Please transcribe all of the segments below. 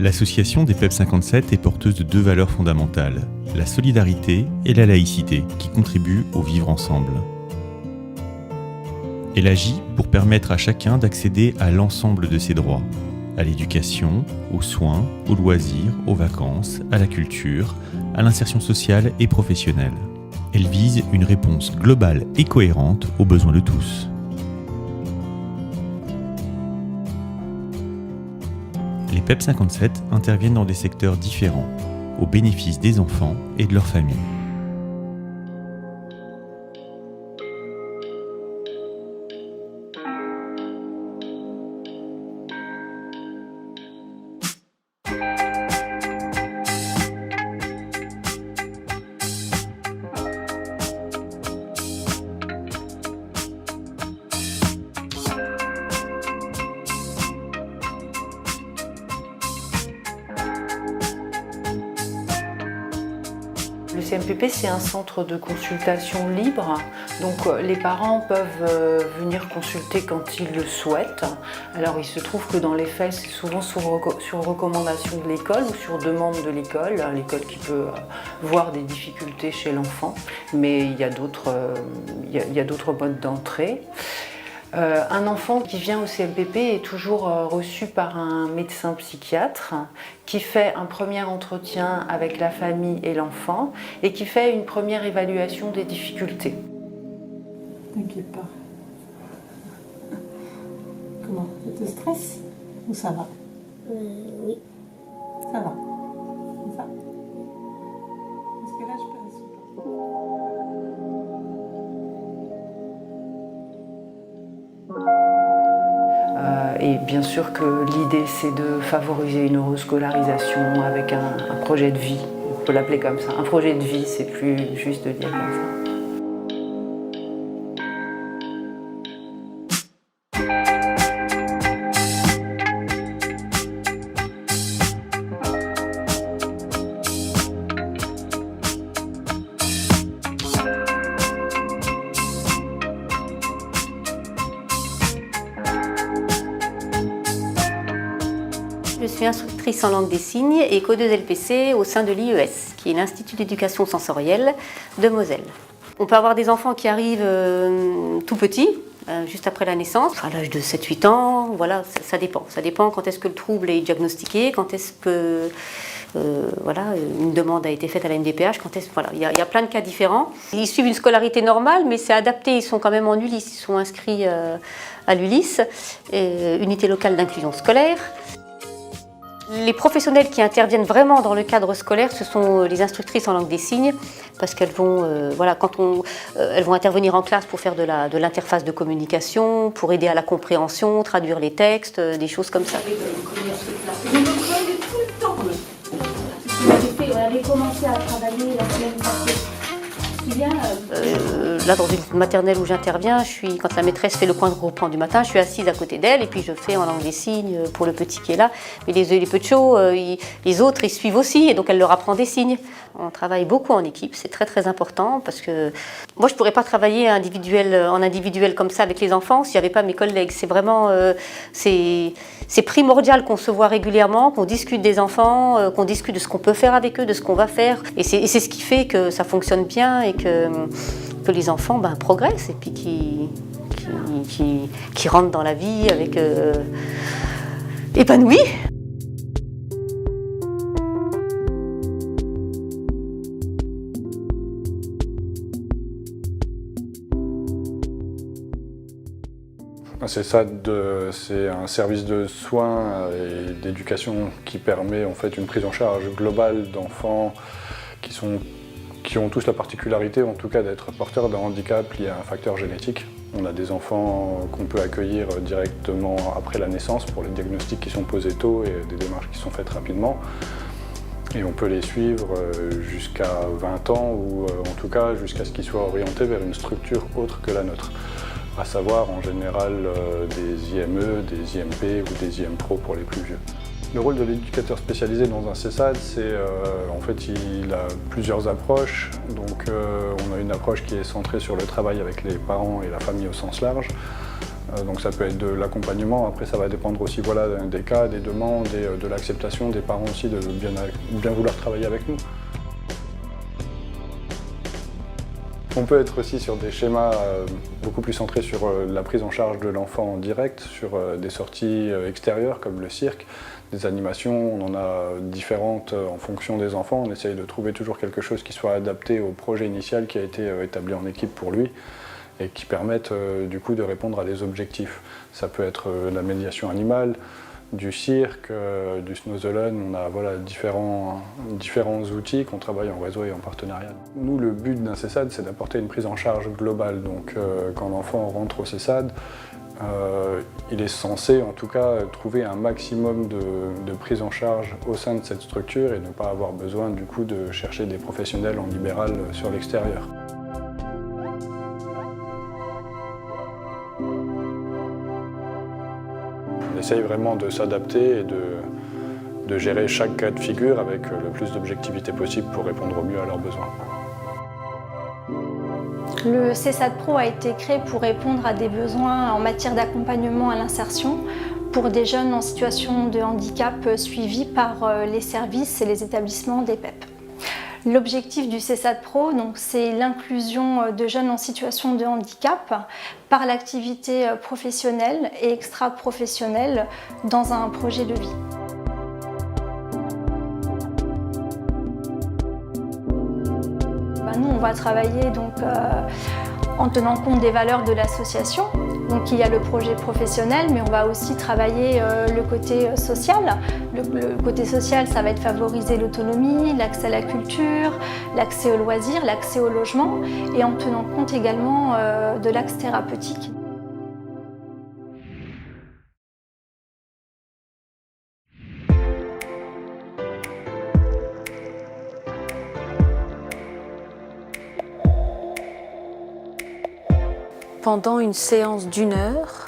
L'association des PEP 57 est porteuse de deux valeurs fondamentales, la solidarité et la laïcité, qui contribuent au vivre ensemble. Elle agit pour permettre à chacun d'accéder à l'ensemble de ses droits, à l'éducation, aux soins, aux loisirs, aux vacances, à la culture, à l'insertion sociale et professionnelle. Elle vise une réponse globale et cohérente aux besoins de tous. Les PEP 57 interviennent dans des secteurs différents, au bénéfice des enfants et de leurs familles. Le CMPP, c'est un centre de consultation libre, donc les parents peuvent venir consulter quand ils le souhaitent. Alors il se trouve que dans les faits, c'est souvent sur recommandation de l'école ou sur demande de l'école qui peut voir des difficultés chez l'enfant, mais il y a d'autres modes d'entrée. Un enfant qui vient au CMPP est toujours reçu par un médecin psychiatre qui fait un premier entretien avec la famille et l'enfant et qui fait une première évaluation des difficultés. T'inquiète pas. Comment? Ça te stresse ou ça va? Oui. Ça va. Comme ça? Parce que là, je peux Et bien sûr que l'idée, c'est de favoriser une euroscolarisation avec un projet de vie. On peut l'appeler comme ça. Un projet de vie, c'est plus juste de dire comme ça. Je suis instructrice en langue des signes et co-2LPC au sein de l'IES, qui est l'Institut d'éducation sensorielle de Moselle. On peut avoir des enfants qui arrivent tout petits, juste après la naissance, à l'âge de 7-8 ans, voilà, ça dépend. Ça dépend quand est-ce que le trouble est diagnostiqué, quand est-ce que une demande a été faite à la MDPH, il y a plein de cas différents. Ils suivent une scolarité normale, mais c'est adapté, ils sont quand même en ULIS, ils sont inscrits à l'ULIS, unité locale d'inclusion scolaire. Les professionnels qui interviennent vraiment dans le cadre scolaire, ce sont les instructrices en langue des signes, parce qu'elles vont, elles vont intervenir en classe pour faire de l'interface de communication, pour aider à la compréhension, traduire les textes, des choses comme ça. J'avais commencé à travailler la semaine passée. Là, dans une maternelle où j'interviens, quand la maîtresse fait le point de repas du matin, je suis assise à côté d'elle et puis je fais en langue des signes pour le petit qui est là. Mais les petits, les autres, ils suivent aussi et donc elle leur apprend des signes. On travaille beaucoup en équipe, c'est très très important parce que moi je ne pourrais pas travailler en individuel comme ça avec les enfants s'il n'y avait pas mes collègues. C'est vraiment c'est primordial qu'on se voit régulièrement, qu'on discute des enfants, qu'on discute de ce qu'on peut faire avec eux, de ce qu'on va faire. Et c'est ce qui fait que ça fonctionne bien et que les enfants progressent et puis qui rentrent dans la vie avec épanouis. C'est un service de soins et d'éducation qui permet en fait une prise en charge globale d'enfants qui ont tous la particularité en tout cas d'être porteurs d'un handicap lié à un facteur génétique. On a des enfants qu'on peut accueillir directement après la naissance pour les diagnostics qui sont posés tôt et des démarches qui sont faites rapidement. Et on peut les suivre jusqu'à 20 ans ou en tout cas jusqu'à ce qu'ils soient orientés vers une structure autre que la nôtre. À savoir en général des IME, des IMP ou des IMPRO pour les plus vieux. Le rôle de l'éducateur spécialisé dans un CESAD, c'est en fait il a plusieurs approches. Donc on a une approche qui est centrée sur le travail avec les parents et la famille au sens large. Donc ça peut être de l'accompagnement, après ça va dépendre aussi voilà, des cas, des demandes et de l'acceptation des parents aussi de bien vouloir travailler avec nous. On peut être aussi sur des schémas beaucoup plus centrés sur la prise en charge de l'enfant en direct, sur des sorties extérieures comme le cirque, des animations, on en a différentes en fonction des enfants. On essaye de trouver toujours quelque chose qui soit adapté au projet initial qui a été établi en équipe pour lui et qui permette du coup de répondre à des objectifs. Ça peut être la médiation animale, du cirque, du Snowzelen, on a voilà, différents outils qu'on travaille en réseau et en partenariat. Nous, le but d'un CESAD, c'est d'apporter une prise en charge globale. Donc quand l'enfant rentre au CESAD, il est censé en tout cas trouver un maximum de prise en charge au sein de cette structure et ne pas avoir besoin du coup de chercher des professionnels en libéral sur l'extérieur. On essaye vraiment de s'adapter et de gérer chaque cas de figure avec le plus d'objectivité possible pour répondre au mieux à leurs besoins. Le CESAD Pro a été créé pour répondre à des besoins en matière d'accompagnement à l'insertion pour des jeunes en situation de handicap suivis par les services et les établissements des PEP. L'objectif du CESAD Pro, c'est l'inclusion de jeunes en situation de handicap par l'activité professionnelle et extra-professionnelle dans un projet de vie. Nous, on va travailler en tenant compte des valeurs de l'association. Donc il y a le projet professionnel, mais on va aussi travailler le côté social. Le côté social, ça va être favoriser l'autonomie, l'accès à la culture, l'accès aux loisirs, l'accès au logement, et en tenant compte également de l'axe thérapeutique. Pendant une séance d'1 heure,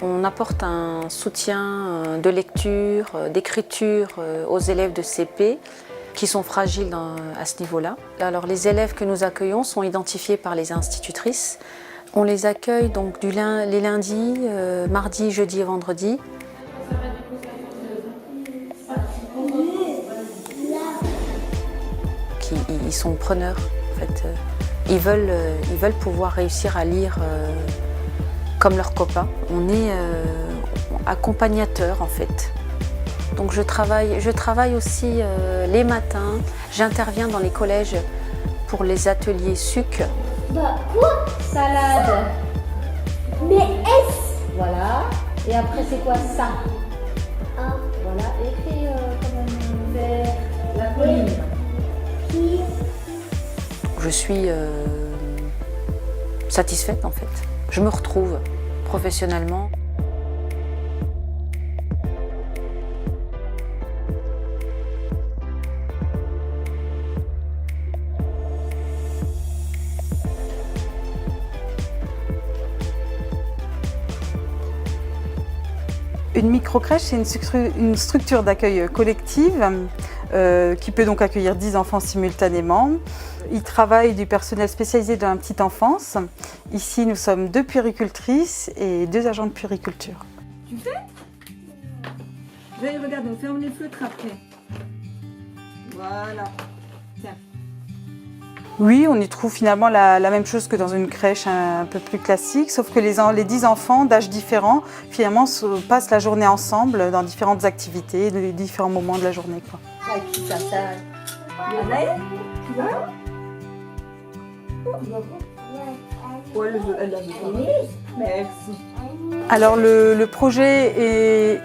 on apporte un soutien de lecture, d'écriture aux élèves de CP qui sont fragiles à ce niveau-là. Alors les élèves que nous accueillons sont identifiés par les institutrices. On les accueille donc les lundis, mardis, jeudi et vendredis. Ils sont preneurs en fait. Ils veulent pouvoir réussir à lire comme leurs copains. On est accompagnateurs en fait. Donc je travaille aussi les matins. J'interviens dans les collèges pour les ateliers SUC. Bah quoi? Salade. Mais est-ce? Voilà. Et après c'est quoi ça? Ah. Voilà. Écrit comme un verre. La colline. Qui? Je suis satisfaite en fait. Je me retrouve professionnellement. Une microcrèche, c'est une structure d'accueil collective qui peut donc accueillir 10 enfants simultanément. Il travaille du personnel spécialisé dans la petite enfance. Ici, nous sommes 2 puéricultrices et 2 agents de puériculture. Tu fais? Regarde, on ferme les feutres après. Voilà. Tiens. Oui, on y trouve finalement la même chose que dans une crèche un peu plus classique, sauf que les 10 enfants d'âge différents, finalement, passent la journée ensemble dans différentes activités, les différents moments de la journée, quoi. Merci. Alors le projet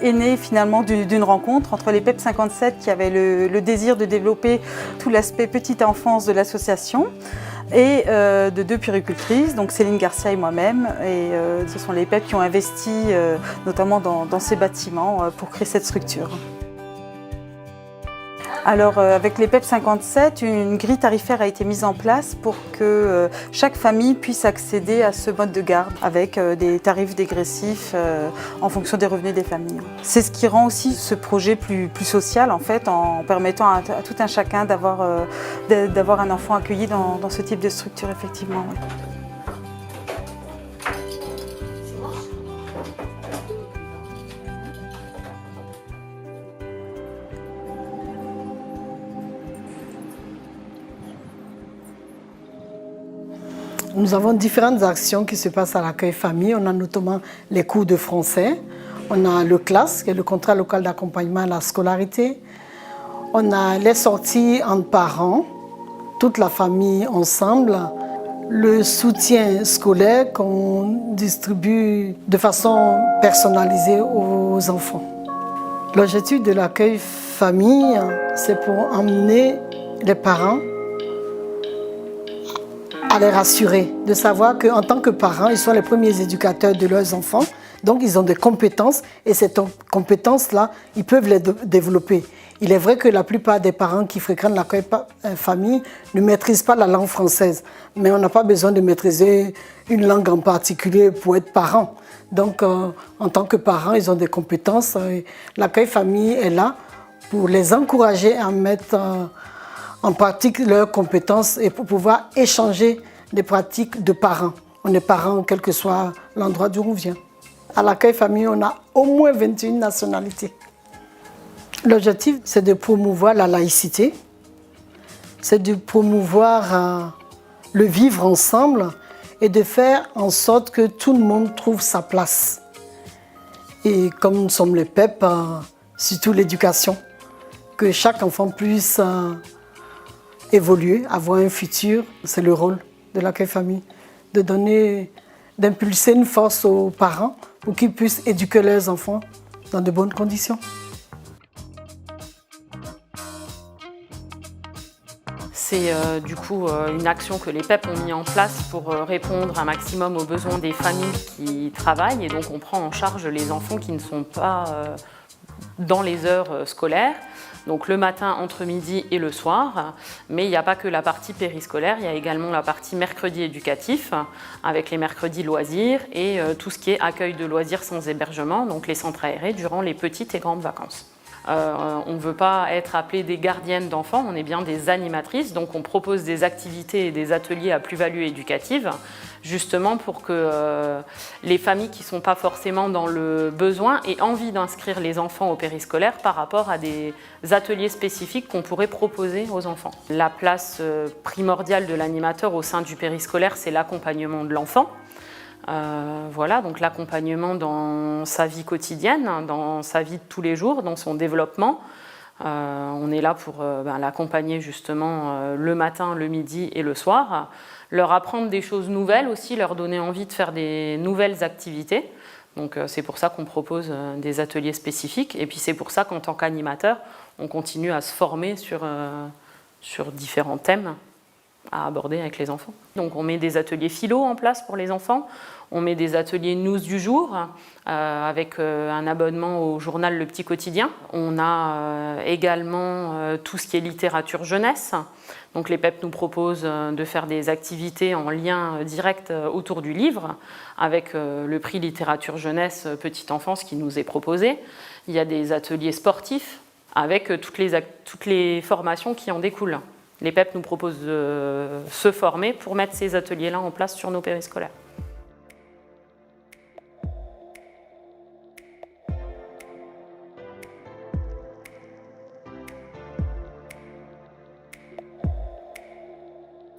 est né finalement d'une rencontre entre les PEP 57 qui avaient le désir de développer tout l'aspect petite enfance de l'association et de 2 puéricultrices, donc Céline Garcia et moi-même. Et ce sont les PEP qui ont investi notamment dans ces bâtiments pour créer cette structure. Alors avec les PEP 57, une grille tarifaire a été mise en place pour que chaque famille puisse accéder à ce mode de garde avec des tarifs dégressifs en fonction des revenus des familles. C'est ce qui rend aussi ce projet plus social en fait, en permettant à tout un chacun d'avoir un enfant accueilli dans ce type de structure effectivement. Ouais. Nous avons différentes actions qui se passent à l'accueil famille. On a notamment les cours de français. On a le CLAS, qui est le contrat local d'accompagnement à la scolarité. On a les sorties entre parents, toute la famille ensemble. Le soutien scolaire qu'on distribue de façon personnalisée aux enfants. L'objectif de l'accueil famille, c'est pour emmener les parents à les rassurer, de savoir qu'en tant que parents, ils sont les premiers éducateurs de leurs enfants. Donc, ils ont des compétences et ces compétences-là, ils peuvent les développer. Il est vrai que la plupart des parents qui fréquentent l'accueil famille ne maîtrisent pas la langue française. Mais on n'a pas besoin de maîtriser une langue en particulier pour être parent. Donc, en tant que parents, ils ont des compétences. L'accueil famille est là pour les encourager à mettre en pratique leurs compétences et pour pouvoir échanger des pratiques de parents. On est parents, quel que soit l'endroit d'où on vient. À l'accueil famille, on a au moins 21 nationalités. L'objectif, c'est de promouvoir la laïcité, c'est de promouvoir le vivre ensemble et de faire en sorte que tout le monde trouve sa place. Et comme nous sommes les PEP, surtout l'éducation, que chaque enfant puisse évoluer, avoir un futur, c'est le rôle de l'accueil famille, de donner, d'impulser une force aux parents pour qu'ils puissent éduquer leurs enfants dans de bonnes conditions. C'est du coup une action que les PEP ont mis en place pour répondre un maximum aux besoins des familles qui travaillent. Et donc on prend en charge les enfants qui ne sont pas dans les heures scolaires. Donc le matin, entre midi et le soir. Mais il n'y a pas que la partie périscolaire, il y a également la partie mercredi éducatif, avec les mercredis loisirs et tout ce qui est accueil de loisirs sans hébergement, donc les centres aérés durant les petites et grandes vacances. On ne veut pas être appelés des gardiennes d'enfants, on est bien des animatrices, donc on propose des activités et des ateliers à plus-value éducative, justement pour que les familles qui ne sont pas forcément dans le besoin aient envie d'inscrire les enfants au périscolaire par rapport à des ateliers spécifiques qu'on pourrait proposer aux enfants. La place primordiale de l'animateur au sein du périscolaire, c'est l'accompagnement de l'enfant. Voilà, donc l'accompagnement dans sa vie quotidienne, dans sa vie de tous les jours, dans son développement. On est là pour l'accompagner justement le matin, le midi et le soir. Leur apprendre des choses nouvelles aussi, leur donner envie de faire des nouvelles activités. Donc c'est pour ça qu'on propose des ateliers spécifiques. Et puis c'est pour ça qu'en tant qu'animateur, on continue à se former sur différents thèmes à aborder avec les enfants. Donc on met des ateliers philo en place pour les enfants, on met des ateliers news du jour avec un abonnement au journal Le Petit Quotidien. On a également tout ce qui est littérature jeunesse. Donc les PEP nous proposent de faire des activités en lien direct autour du livre avec le prix littérature jeunesse petite enfance qui nous est proposé. Il y a des ateliers sportifs avec toutes les formations qui en découlent. Les PEP nous proposent de se former pour mettre ces ateliers-là en place sur nos périscolaires.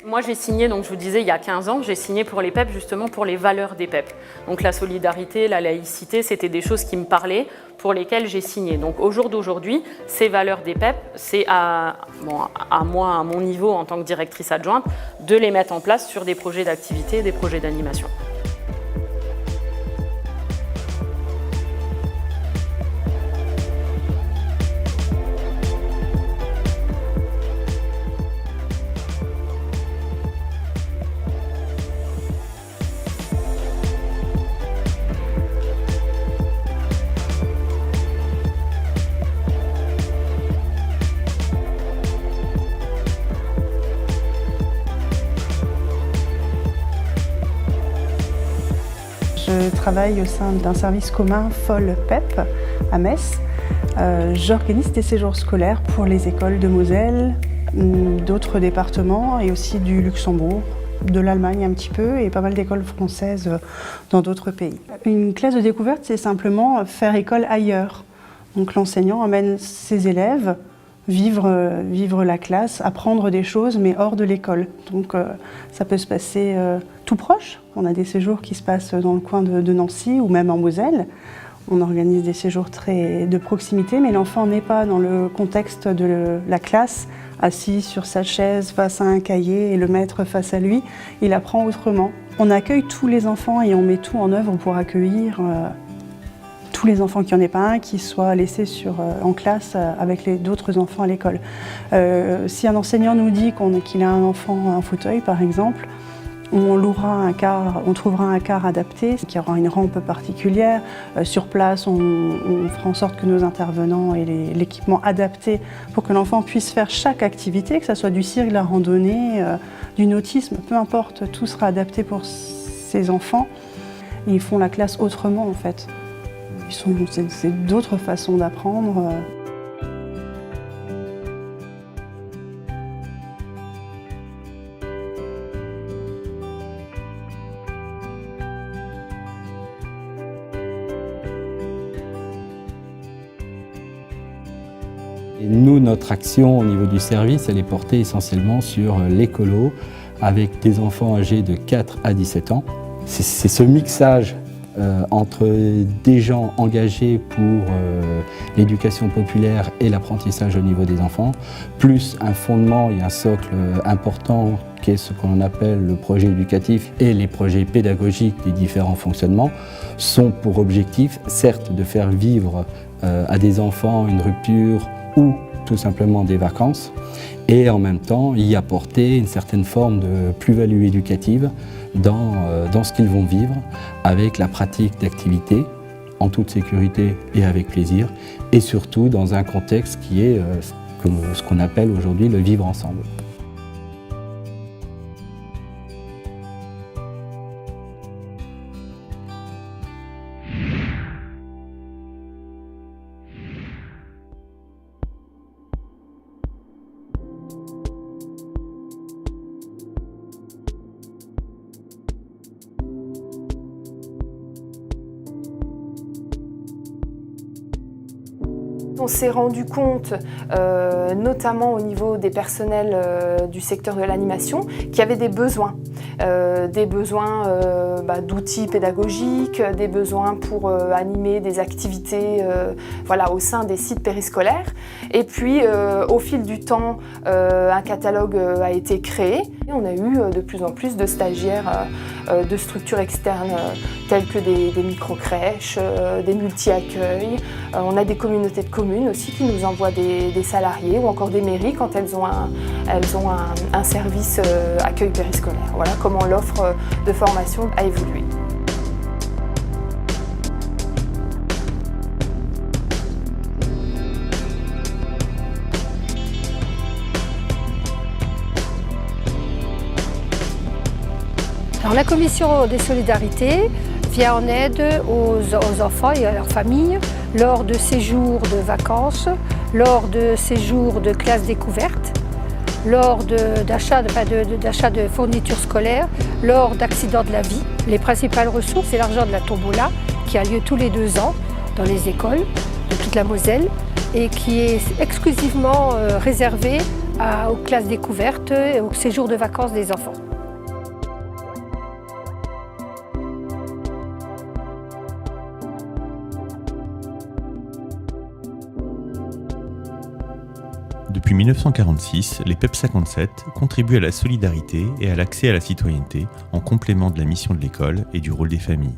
Moi, j'ai signé, donc je vous disais, il y a 15 ans, j'ai signé pour les PEP justement pour les valeurs des PEP. Donc la solidarité, la laïcité, c'était des choses qui me parlaient, pour lesquelles j'ai signé. Donc au jour d'aujourd'hui, ces valeurs des PEP, c'est à moi, à mon niveau en tant que directrice adjointe, de les mettre en place sur des projets d'activité et des projets d'animation. Je travaille au sein d'un service commun FOL PEP à Metz. J'organise des séjours scolaires pour les écoles de Moselle, d'autres départements et aussi du Luxembourg, de l'Allemagne un petit peu et pas mal d'écoles françaises dans d'autres pays. Une classe de découverte, c'est simplement faire école ailleurs. Donc l'enseignant amène ses élèves vivre la classe, apprendre des choses, mais hors de l'école. Donc ça peut se passer tout proche. On a des séjours qui se passent dans le coin de Nancy ou même en Moselle. On organise des séjours très de proximité, mais l'enfant n'est pas dans le contexte de la classe, assis sur sa chaise face à un cahier et le maître face à lui. Il apprend autrement. On accueille tous les enfants et on met tout en œuvre pour accueillir tous les enfants, qu'il n'y en ait pas un qui soit laissé en classe avec d'autres enfants à l'école. Si un enseignant nous dit qu'il a un enfant en fauteuil, par exemple, on trouvera un car adapté, qui aura une rampe particulière. Sur place, on fera en sorte que nos intervenants aient l'équipement adapté pour que l'enfant puisse faire chaque activité, que ce soit du cirque, de la randonnée, du nautisme, peu importe, tout sera adapté pour ces enfants. Et ils font la classe autrement en fait. C'est d'autres façons d'apprendre. Et nous, notre action au niveau du service, elle est portée essentiellement sur l'écolo, avec des enfants âgés de 4 à 17 ans. C'est ce mixage entre des gens engagés pour l'éducation populaire et l'apprentissage au niveau des enfants, plus un fondement et un socle important qui est ce qu'on appelle le projet éducatif et les projets pédagogiques des différents fonctionnements, sont pour objectif, certes, de faire vivre à des enfants une rupture ou tout simplement des vacances, et en même temps y apporter une certaine forme de plus-value éducative dans ce qu'ils vont vivre, avec la pratique d'activités en toute sécurité et avec plaisir, et surtout dans un contexte qui est ce qu'on appelle aujourd'hui le vivre ensemble. On s'est rendu compte, notamment au niveau des personnels du secteur de l'animation, qu'il y avait des besoins d'outils pédagogiques, des besoins pour animer des activités au sein des sites périscolaires. Et puis, au fil du temps, un catalogue a été créé. Et on a eu de plus en plus de stagiaires de structures externes telles que des micro-crèches, des multi-accueils. On a des communautés de communes aussi qui nous envoient des salariés ou encore des mairies quand elles ont un service accueil périscolaire. Voilà comment l'offre de formation a évolué. Alors, la commission des solidarités vient en aide aux enfants et à leurs familles lors de séjours de vacances, lors de séjours de classes découvertes, lors d'achat de fournitures scolaires, lors d'accidents de la vie. Les principales ressources, c'est l'argent de la tombola qui a lieu tous les 2 ans dans les écoles de toute la Moselle et qui est exclusivement réservé aux classes découvertes et aux séjours de vacances des enfants. Depuis 1946, les PEP 57 contribuent à la solidarité et à l'accès à la citoyenneté en complément de la mission de l'école et du rôle des familles.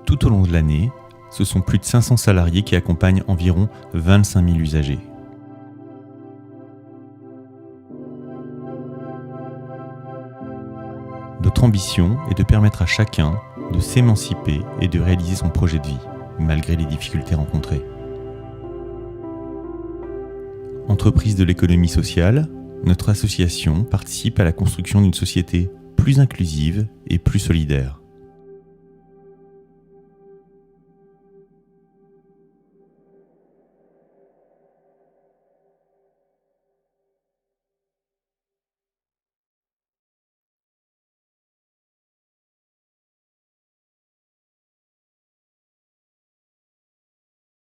Tout au long de l'année, ce sont plus de 500 salariés qui accompagnent environ 25 000 usagers. Notre ambition est de permettre à chacun de s'émanciper et de réaliser son projet de vie, malgré les difficultés rencontrées. Entreprise de l'économie sociale, notre association participe à la construction d'une société plus inclusive et plus solidaire.